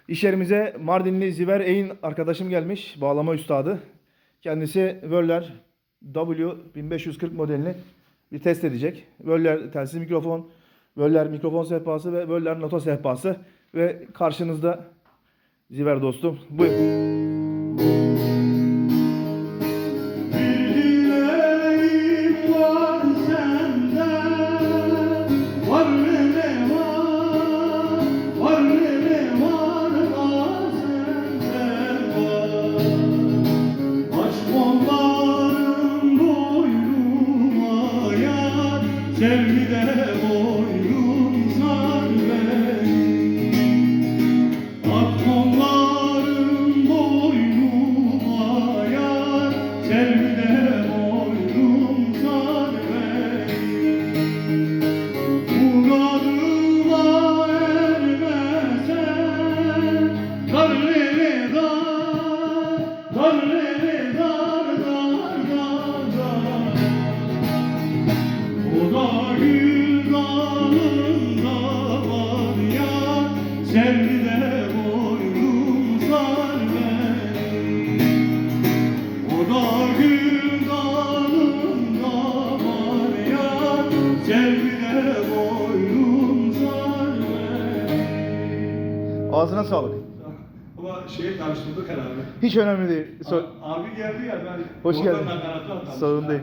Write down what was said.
İş yerimize Mardinli Ziver Eyn arkadaşım gelmiş. Bağlama üstadı. Kendisi Wöhler W1540 modelini bir test edecek. Wöhler telsiz mikrofon, Wöhler mikrofon sehpası ve Wöhler nota sehpası. Ve karşınızda Ziver dostum. Buyurun. Sevgide boynum sar beni, ak kollarım boynuma yar. Sevgide boynum sar beni, muradıma ermesen darlere dar, darlere dar, dar, dar, dar. O da gül dalında var ya, sevgide boynum sar beni. O da gül dalında var ya, sevgide boynum sar beni. Ağzına sağlık. Ama karıştırdık herhalde. Hiç önemli değil. Abi geldi ya, ben Hoş geldin. oradan nakaratı atmıştım. Sorun değil.